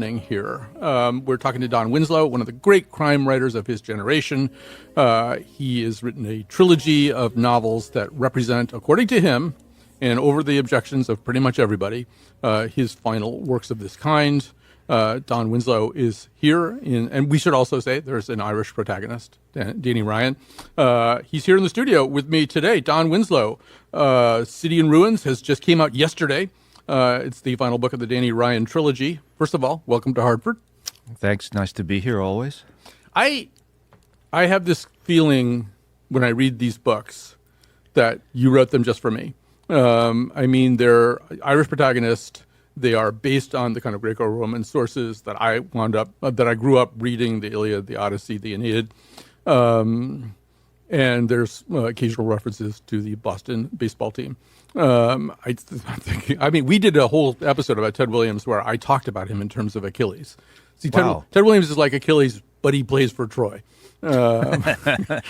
Here. We're talking to Don Winslow, one of the great crime writers of his generation. He has written a trilogy of novels that represent, according to him, and over the objections of pretty much everybody, his final works of this kind. Don Winslow is here, and we should also say there's an Irish protagonist, Danny Ryan. He's here in the studio with me today. Don Winslow, City in Ruins, has just came out yesterday. It's the final book of the Danny Ryan trilogy. First of all, welcome to Hartford. Thanks. Nice to be here always. I have this feeling when I read these books that you wrote them just for me. They're Irish protagonists. They are based on the kind of Greco-Roman sources that I grew up reading: the Iliad, the Odyssey, the Aeneid. And there's occasional references to the Boston baseball team. I'm thinking, we did a whole episode about Ted Williams where I talked about him in terms of Achilles. See, wow. Ted Williams is like Achilles, but he plays for Troy. But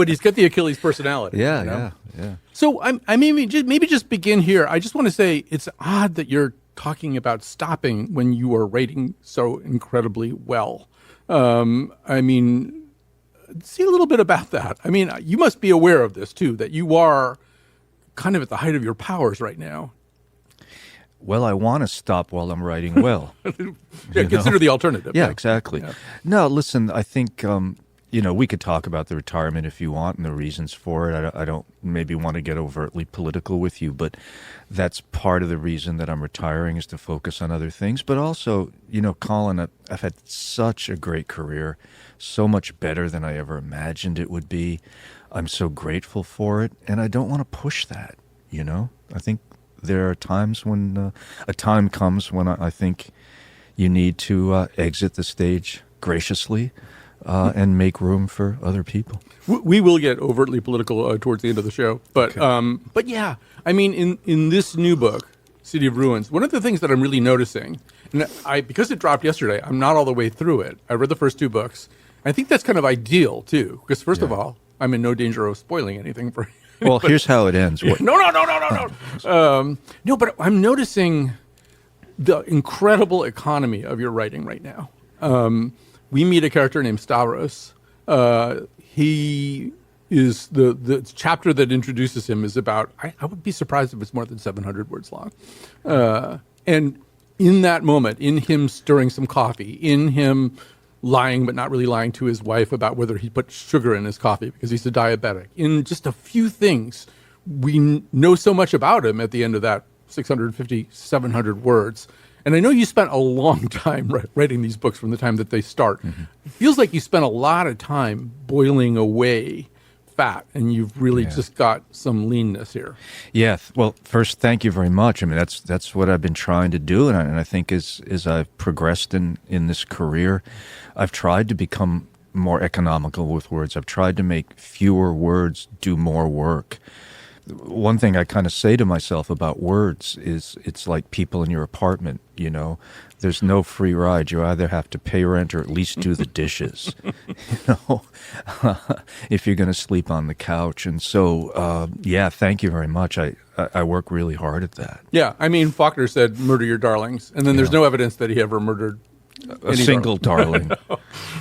he's got the Achilles personality. Yeah, you know? yeah. So maybe just begin here. I just want to say it's odd that you're talking about stopping when you are writing so incredibly well. See a little bit about that. You must be aware of this too, that you are kind of at the height of your powers right now. Well, I want to stop while I'm writing well. Consider the alternative. Yeah, exactly. Yeah. No, listen, I think, we could talk about the retirement if you want and the reasons for it. I don't maybe want to get overtly political with you, but that's part of the reason that I'm retiring is to focus on other things. But also, Colin, I've had such a great career, so much better than I ever imagined it would be. I'm so grateful for it, and I don't want to push that, I think there are times when a time comes when I think you need to exit the stage graciously and make room for other people. We will get overtly political towards the end of the show, but yeah, in this new book, City of Ruins, one of the things that I'm really noticing, and because it dropped yesterday, I'm not all the way through it. I read the first two books. I think that's kind of ideal too, because first of all, I'm in no danger of spoiling anything for you. Well, here's how it ends. No. No, but I'm noticing the incredible economy of your writing right now. We meet a character named Stavros. He is the chapter that introduces him is about, I would be surprised if it's more than 700 words long. And in that moment, in him stirring some coffee, in him lying but not really lying to his wife about whether he put sugar in his coffee because he's a diabetic. In just a few things, we know so much about him at the end of that 650, 700 words. And I know you spent a long time writing these books from the time that they start. Mm-hmm. It feels like you spent a lot of time boiling away fat, and you've really just got some leanness here. Yeah. Well, first, thank you very much. That's what I've been trying to do, and I think as I've progressed in this career, I've tried to become more economical with words. I've tried to make fewer words do more work. One thing I kind of say to myself about words is it's like people in your apartment, There's no free ride. You either have to pay rent or at least do the dishes, if you're going to sleep on the couch. And so, thank you very much. I work really hard at that. Yeah, Faulkner said, murder your darlings. And then there's no evidence that he ever murdered a single darling.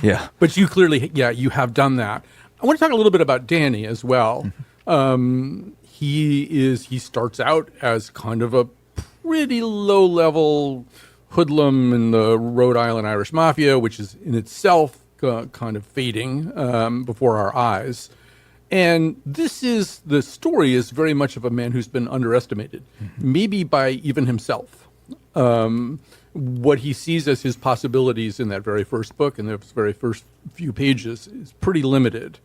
Yeah. But you clearly, you have done that. I want to talk a little bit about Danny as well. He starts out as kind of a pretty low-level hoodlum in the Rhode Island Irish Mafia, which is in itself kind of fading before our eyes. And the story is very much of a man who's been underestimated, maybe by even himself. What he sees as his possibilities in that very first book, in those very first few pages, is pretty limited.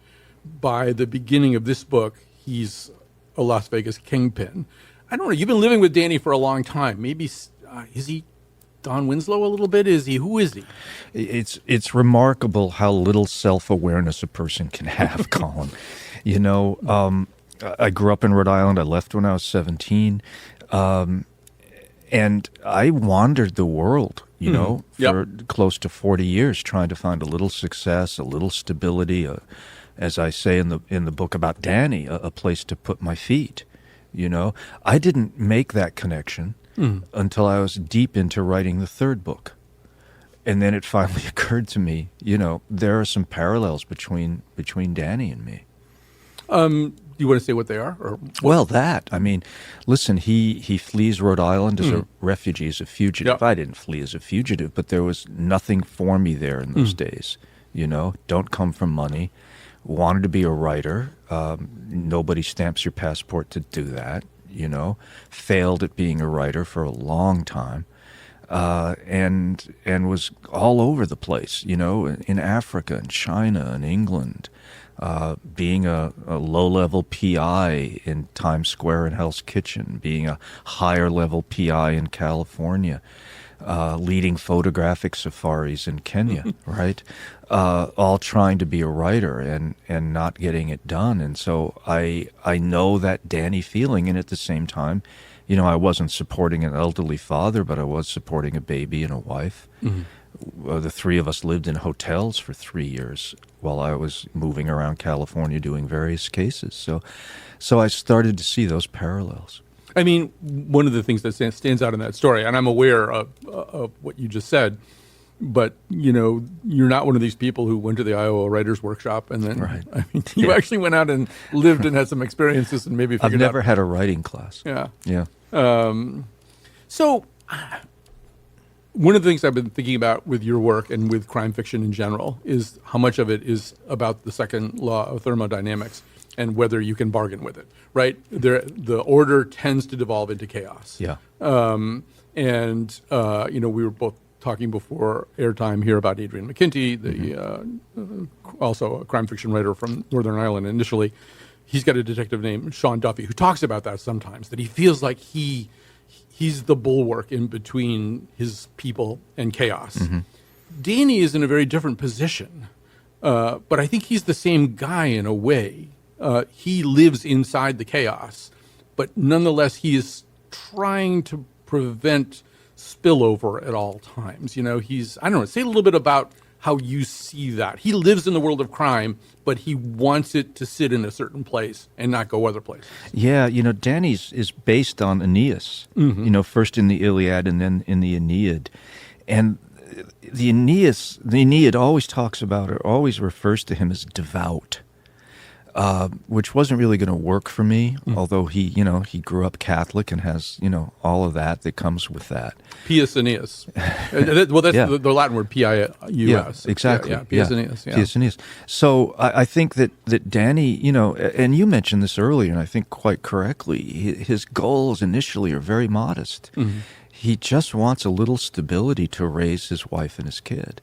By the beginning of this book, he's a Las Vegas kingpin. I don't know. You've been living with Danny for a long time. Maybe is he Don Winslow a little bit? Who is he? It's remarkable how little self-awareness a person can have, Colin. I grew up in Rhode Island. I left when I was 17. And I wandered the world, for close to 40 years, trying to find a little success, a little stability, as I say in the book about Danny, a place to put my feet. I didn't make that connection until I was deep into writing the third book. And then it finally occurred to me, there are some parallels between Danny and me. Do you want to say what they are? Or Well, listen, he flees Rhode Island as a refugee, as a fugitive. Yep. I didn't flee as a fugitive, but there was nothing for me there in those days. Don't come from money. Wanted to be a writer. Nobody stamps your passport to do that. Failed at being a writer for a long time. And was all over the place, in Africa and China and England, being a low-level PI in Times Square and Hell's Kitchen, being a higher-level PI in California, leading photographic safaris in Kenya, right? All trying to be a writer and not getting it done. And so I know that Danny feeling, and at the same time, I wasn't supporting an elderly father, but I was supporting a baby and a wife. The three of us lived in hotels for 3 years while I was moving around California doing various cases. So I started to see those parallels. I mean, one of the things that stands out in that story, and I'm aware of what you just said, but you're not one of these people who went to the Iowa Writers Workshop and then, right. I mean, you actually went out and lived and had some experiences and maybe figured I've never had a writing class. Yeah. Yeah. So one of the things I've been thinking about with your work and with crime fiction in general is how much of it is about the second law of thermodynamics and whether you can bargain with it, right? The order tends to devolve into chaos. Yeah. We were both talking before airtime here about Adrian McKinty, also a crime fiction writer from Northern Ireland initially. He's got a detective named Sean Duffy who talks about that sometimes, that he feels like he's the bulwark in between his people and chaos. Danny is in a very different position, but I think he's the same guy in a way. He lives inside the chaos, but nonetheless he is trying to prevent spillover at all times. I don't know, say a little bit about how you see that. He lives in the world of crime, but he wants it to sit in a certain place and not go other places. Yeah, Danny's is based on Aeneas, first in the Iliad and then in the Aeneid. And the Aeneid always talks about, or always refers to him as devout. Which wasn't really going to work for me, although he grew up Catholic and has, all of that comes with that. Pius Aeneas. Well, that's the Latin word, P-I-U-S. Yeah, exactly. Yeah, Pius Aeneas. Yeah. Pius Aeneas. So I think that Danny, and you mentioned this earlier, and I think quite correctly, his goals initially are very modest. He just wants a little stability to raise his wife and his kid.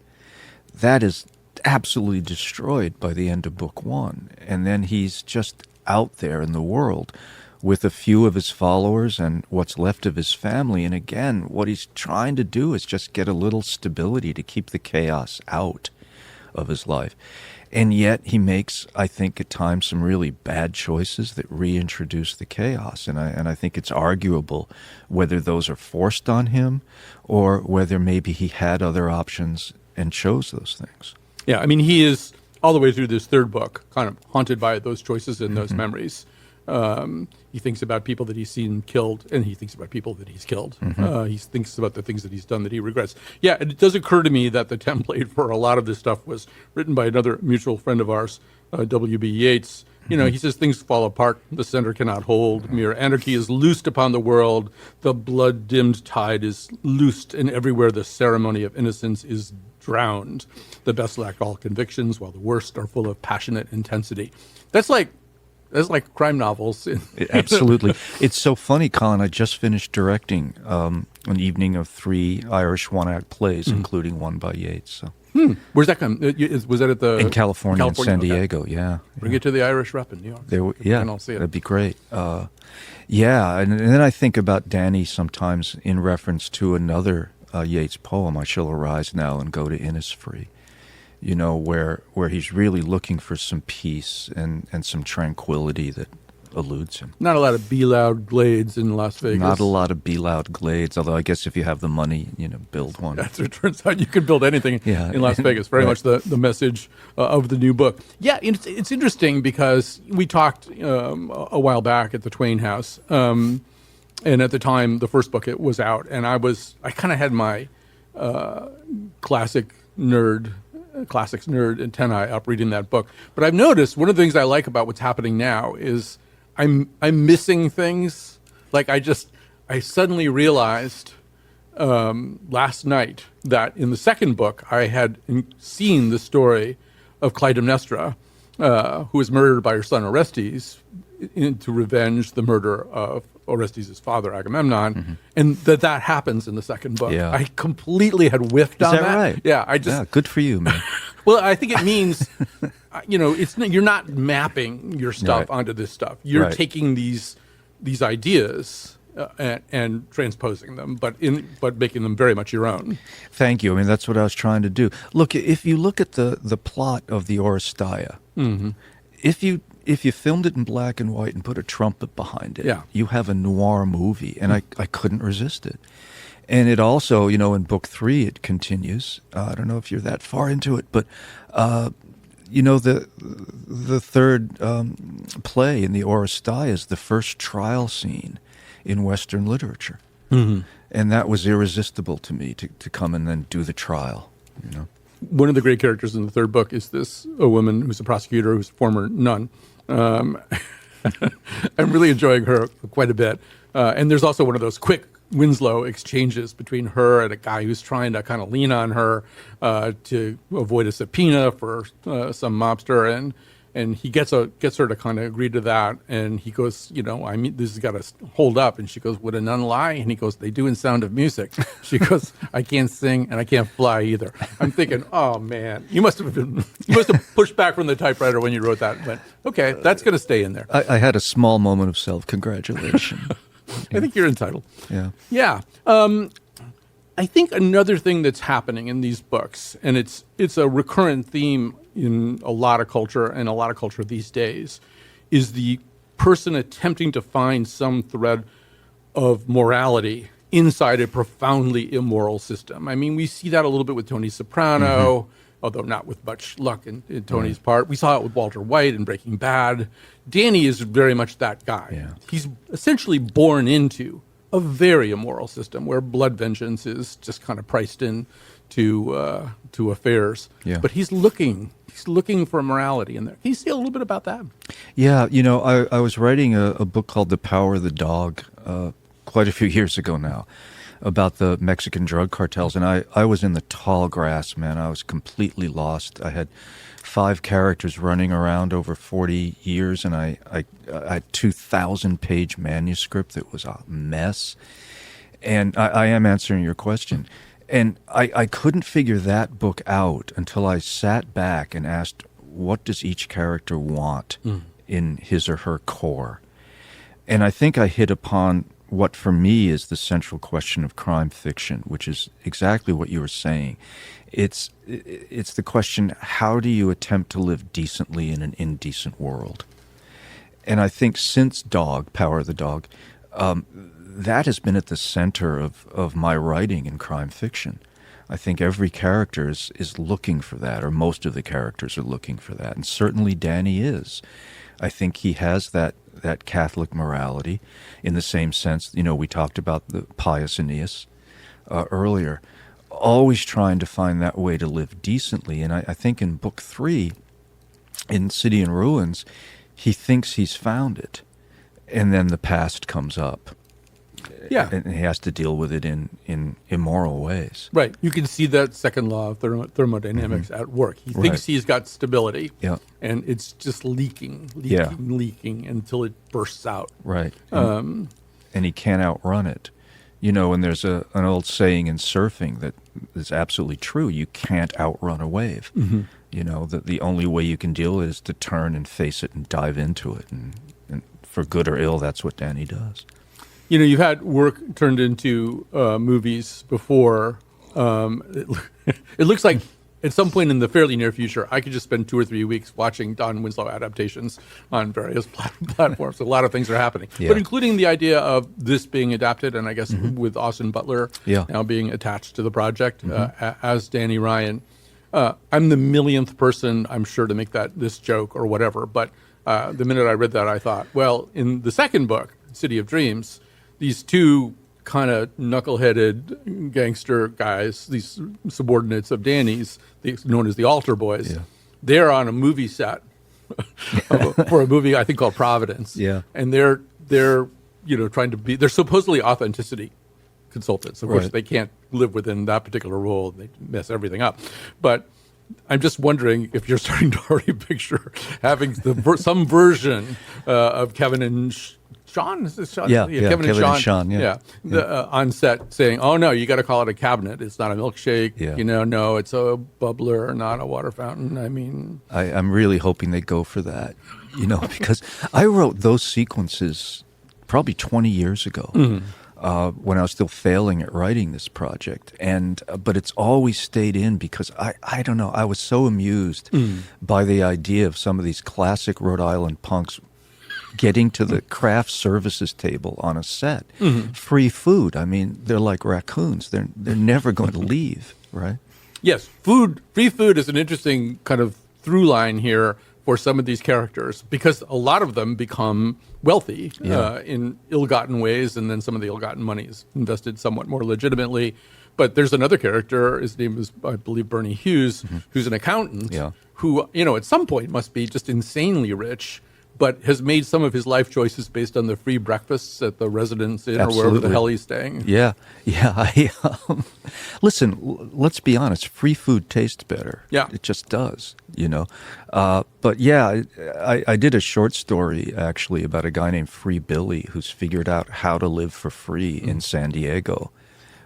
That is absolutely destroyed by the end of book one. And then he's just out there in the world with a few of his followers and what's left of his family. And again, what he's trying to do is just get a little stability to keep the chaos out of his life. And yet he makes, I think, at times some really bad choices that reintroduce the chaos. And I think it's arguable whether those are forced on him or whether maybe he had other options and chose those things. Yeah, I mean, he is, all the way through this third book, kind of haunted by those choices and those memories. He thinks about people that he's seen killed, and he thinks about people that he's killed. He thinks about the things that he's done that he regrets. Yeah, it does occur to me that the template for a lot of this stuff was written by another mutual friend of ours, W.B. Yeats. He says things fall apart, the center cannot hold, mere anarchy is loosed upon the world, the blood-dimmed tide is loosed, and everywhere the ceremony of innocence is drowned. The best lack all convictions, while the worst are full of passionate intensity. That's like crime novels. Absolutely. It's so funny, Colin. I just finished directing an evening of 3 Irish one-act plays, including one by Yeats. So. Where's that come? Was that at the in California, in San Okay. Diego? Yeah. Bring it to the Irish Rep in New York. And I'll see it. That'd be great. And then I think about Danny sometimes in reference to another Yeats poem, "I Shall Arise Now and Go to Innisfree." Where he's really looking for some peace and some tranquility that eludes him. Not a lot of be-loud glades in Las Vegas. Not a lot of be-loud glades, although I guess if you have the money, build one. As it turns out, you can build anything in Las Vegas. Very much the message of the new book. Yeah, it's interesting because we talked a while back at the Twain House, and at the time the first book was out, and I kind of had my classics nerd antennae up reading that book. But I've noticed one of the things I like about what's happening now is I'm missing things. Like I suddenly realized last night that in the second book I had seen the story of Clytemnestra, who was murdered by her son Orestes to revenge the murder of Orestes' father Agamemnon, and that happens in the second book. Yeah. I completely had whiffed on that. Is that right? Yeah, good for you, man. Well, I think it means, you're not mapping your stuff onto this stuff. You're taking these ideas and transposing them, but making them very much your own. Thank you. I mean, that's what I was trying to do. Look, if you look at the plot of the Oresteia, if you filmed it in black and white and put a trumpet behind it, you have a noir movie, and I couldn't resist it. And it also, in book 3, it continues. I don't know if you're that far into it, but the third play in the Oresteia is the first trial scene in Western literature, and that was irresistible to me to come and then do the trial. One of the great characters in the third book is a woman who's a prosecutor who's a former nun. I'm really enjoying her quite a bit. And there's also one of those quick Winslow exchanges between her and a guy who's trying to kind of lean on her to avoid a subpoena for some mobster. And he gets her to kind of agree to that. And he goes, this has got to hold up. And she goes, would a nun lie? And he goes, they do in Sound of Music. She goes, I can't sing and I can't fly either. I'm thinking, oh man, you must have pushed back from the typewriter when you wrote that. But okay, that's going to stay in there. I had a small moment of self-congratulation. I think you're entitled. Yeah. Yeah. I think another thing that's happening in these books, and it's a recurrent theme in a lot of culture these days, is the person attempting to find some thread of morality inside a profoundly immoral system. I mean, we see that a little bit with Tony Soprano, although not with much luck in Tony's part. We saw it with Walter White in Breaking Bad. Danny is very much that guy. Yeah. He's essentially born into a very immoral system where blood vengeance is just kind of priced in to affairs. Yeah. But he's looking for morality in there. Can you say a little bit about that? Yeah, I was writing a book called The Power of the Dog quite a few years ago now about the Mexican drug cartels, and I was in the tall grass, man. I was completely lost. I had 5 characters running around over 40 years, and I had 2,000-page manuscript that was a mess. And I am answering your question. And I couldn't figure that book out until I sat back and asked, what does each character want in his or her core? And I think I hit upon what for me is the central question of crime fiction, which is exactly what you were saying. It's the question, how do you attempt to live decently in an indecent world? And I think since Power of the Dog, that has been at the center of my writing in crime fiction. I think every character is looking for that, or most of the characters are looking for that, and certainly Danny is. I think he has that Catholic morality in the same sense. We talked about the pious Aeneas earlier, always trying to find that way to live decently. And I think in book 3, in City in Ruins, he thinks he's found it, and then the past comes up. Yeah. And he has to deal with it in immoral ways. Right. You can see that second law of thermodynamics at work. He thinks he's got stability, and it's just leaking until it bursts out. Right. And he can't outrun it. And there's an old saying in surfing that is absolutely true. You can't outrun a wave. That the only way you can deal with it is to turn and face it and dive into it. And for good or ill, that's what Danny does. You've had work turned into movies before. It looks like at some point in the fairly near future, I could just spend 2 or 3 weeks watching Don Winslow adaptations on various platforms. A lot of things are happening, but including the idea of this being adapted, and I guess with Austin Butler now being attached to the project as Danny Ryan. I'm the millionth person, I'm sure, to make this joke or whatever, but the minute I read that, I thought, well, in the second book, City of Dreams, these 2 kind of knuckleheaded gangster guys, these subordinates of Danny's, known as the Altar Boys. Yeah. They're on a movie set for a movie I think called Providence. Yeah. And they're trying to be, they're supposedly authenticity consultants. Of course, Right. they can't live within that particular role. They mess everything up. But I'm just wondering if you're starting to already picture having some version of Kevin and Sean? Is this Sean? Yeah, Kevin and Sean. yeah. On set saying, "Oh no, you got to call it a cabinet. It's not a milkshake. Yeah. No, it's a bubbler, not a water fountain." I mean, I'm really hoping they go for that, because I wrote those sequences probably 20 years ago. When I was still failing at writing this project, but it's always stayed in because I don't know, I was so amused by the idea of some of these classic Rhode Island punks getting to the craft services table on a set, free food. I mean, they're like raccoons; they're never going to leave, right? yes, free food is an interesting kind of through line here for some of these characters because a lot of them become wealthy in ill-gotten ways, and then some of the ill-gotten money is invested somewhat more legitimately. But there's another character, his name is, I believe, Bernie Hughes, who's an accountant who, at some point must be just insanely rich, but has made some of his life choices based on the free breakfasts at the Residence Inn or wherever the hell he's staying. Yeah. Listen, let's be honest. Free food tastes better. Yeah. It just does, But yeah, I did a short story actually about a guy named Free Billy who's figured out how to live for free in San Diego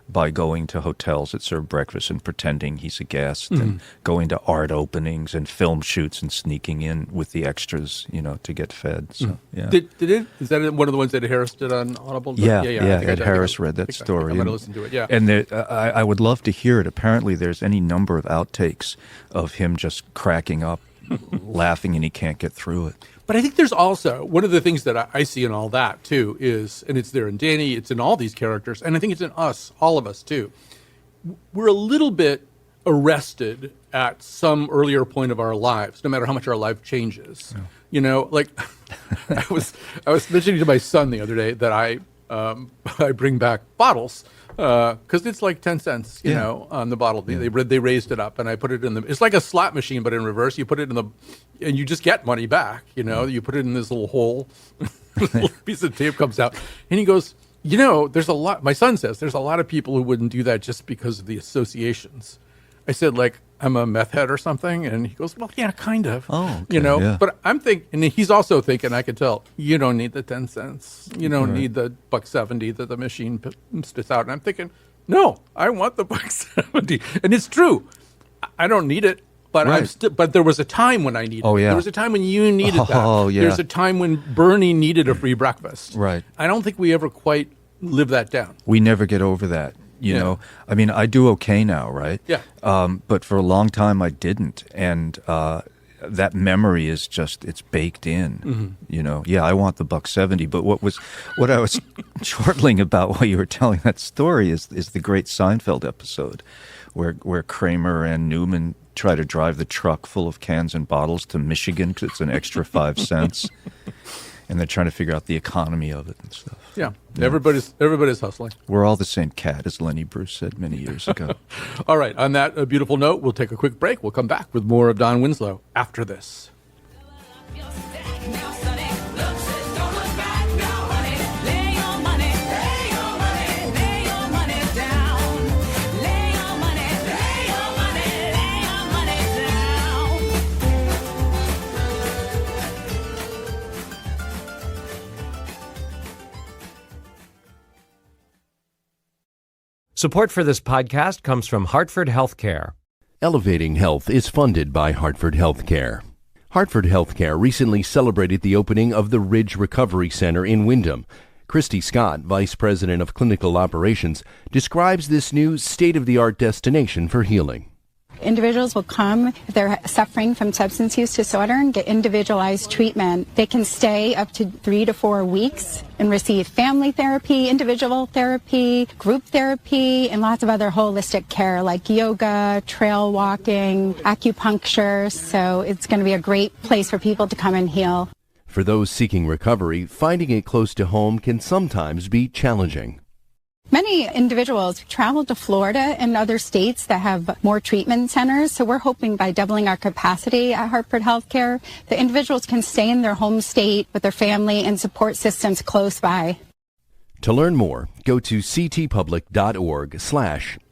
by going to hotels that serve breakfast and pretending he's a guest and going to art openings and film shoots and sneaking in with the extras, to get fed. So, yeah. Is that one of the ones that Harris did on Audible? Yeah. Ed Harris read that story. I'm going to listen to it, yeah. And I would love to hear it. Apparently there's any number of outtakes of him just cracking up, laughing, and he can't get through it. But I think there's also, one of the things that I see in all that, too, is, and it's there in Danny, it's in all these characters, and I think it's in us, all of us, too. We're a little bit arrested at some earlier point of our lives, no matter how much our life changes. Like I was mentioning to my son the other day that I bring back bottles because it's like 10 cents, on the bottle. They raised it up, and I put it in it's like a slot machine, but in reverse. You put it and you just get money back. You put it in this little hole, little piece of tape comes out, and he goes, there's a lot. My son says there's a lot of people who wouldn't do that just because of the associations. I said, like, I'm a meth head or something, and he goes, well, yeah, kind of. Oh, okay, yeah. But I'm thinking, and he's also thinking, I can tell, you don't need the 10 cents. You don't need the $1.70 that the machine spits out. And I'm thinking, no, I want the $1.70. And it's true. I don't need it, but but there was a time when I needed it. There was a time when you needed that. Oh, yeah. There's a time when Bernie needed a free breakfast. Right. I don't think we ever quite live that down. We never get over that. I mean, I do okay now, right? Yeah. But for a long time I didn't. And that memory is just, it's baked in, Yeah, I want the $1.70. But what I was chortling about while you were telling that story is the great Seinfeld episode where Kramer and Newman try to drive the truck full of cans and bottles to Michigan because it's an extra 5 cents. And they're trying to figure out the economy of it and stuff. Yeah. Everybody's hustling. We're all the same cat, as Lenny Bruce said many years ago. All right. On that beautiful note, we'll take a quick break. We'll come back with more of Don Winslow after this. Support for this podcast comes from Hartford Healthcare. Elevating Health is funded by Hartford Healthcare. Hartford Healthcare recently celebrated the opening of the Ridge Recovery Center in Wyndham. Christy Scott, Vice President of Clinical Operations, describes this new state-of-the-art destination for healing. Individuals will come if they're suffering from substance use disorder and get individualized treatment. They can stay up to 3 to 4 weeks and receive family therapy, individual therapy, group therapy, and lots of other holistic care like yoga, trail walking, acupuncture. So it's going to be a great place for people to come and heal. For those seeking recovery, finding it close to home can sometimes be challenging. Many individuals travel to Florida and other states that have more treatment centers. So we're hoping by doubling our capacity at Hartford Healthcare, the individuals can stay in their home state with their family and support systems close by. To learn more, go to ctpublic.org/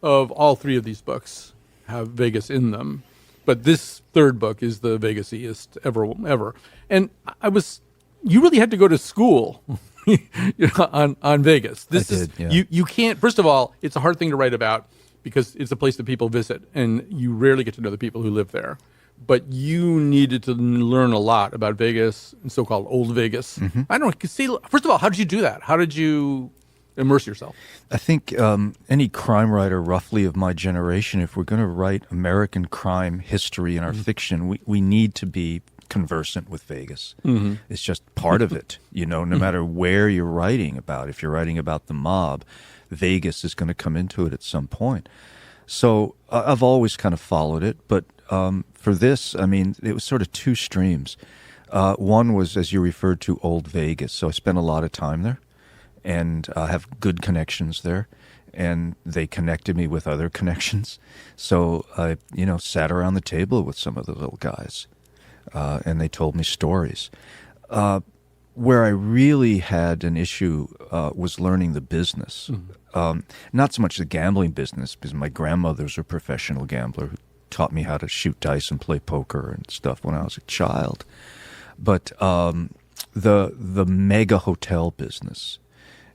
Of all three of these books have Vegas in them, but this third book is the Vegasiest ever. And you really had to go to school on Vegas. You can't. First of all, it's a hard thing to write about because it's a place that people visit, and you rarely get to know the people who live there. But you needed to learn a lot about Vegas and so-called old Vegas. Mm-hmm. I don't know. See, first of all, how did you do that? How did you immerse yourself? I think any crime writer roughly of my generation, if we're going to write American crime history in our fiction, we need to be conversant with Vegas. Mm-hmm. It's just part of it, no matter where you're writing about. If you're writing about the mob, Vegas is going to come into it at some point. So I've always kind of followed it, but for this, it was sort of two streams. One was, as you referred to, old Vegas. So I spent a lot of time there and have good connections there. And they connected me with other connections. So I, sat around the table with some of the little guys. And they told me stories. Where I really had an issue was learning the business. Mm-hmm. Not so much the gambling business, because my grandmother's a professional gambler who taught me how to shoot dice and play poker and stuff when I was a child. But the mega hotel business,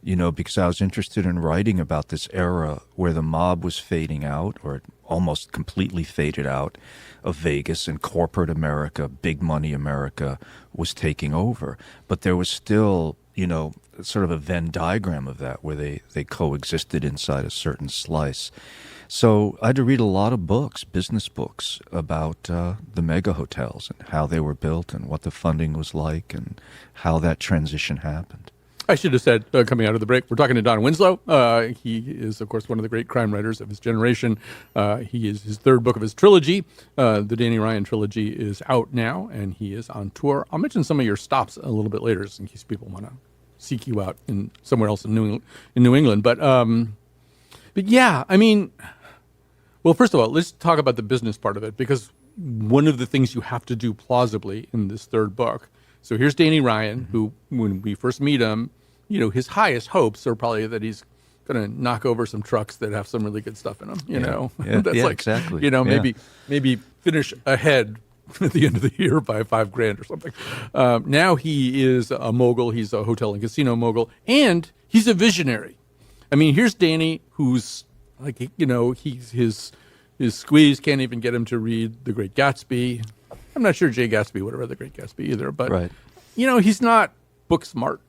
because I was interested in writing about this era where the mob was fading out, or almost completely faded out of Vegas, and corporate America, big money America was taking over. But there was still, sort of a Venn diagram of that where they coexisted inside a certain slice. So I had to read a lot of books, business books, about the mega hotels and how they were built and what the funding was like and how that transition happened. I should have said, coming out of the break, we're talking to Don Winslow. He is, of course, one of the great crime writers of his generation. He is his third book of his trilogy. The Danny Ryan trilogy is out now, and he is on tour. I'll mention some of your stops a little bit later, in case people want to seek you out in somewhere else in New England. But yeah, well, first of all, let's talk about the business part of it, because one of the things you have to do plausibly in this third book. So here's Danny Ryan, who, when we first meet him, his highest hopes are probably that he's going to knock over some trucks that have some really good stuff in them. Yeah, That's exactly. Maybe finish ahead at the end of the year by $5,000 or something. Now he is a mogul. He's a hotel and casino mogul, and he's a visionary. Here's Danny, who's like, his squeeze can't even get him to read The Great Gatsby. I'm not sure Jay Gatsby would have read The Great Gatsby either, but, right. He's not book smart.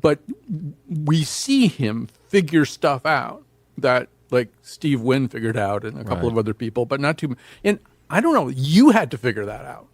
But we see him figure stuff out that, like, Steve Wynn figured out and a couple of other people, but not too much. And I don't know, you had to figure that out.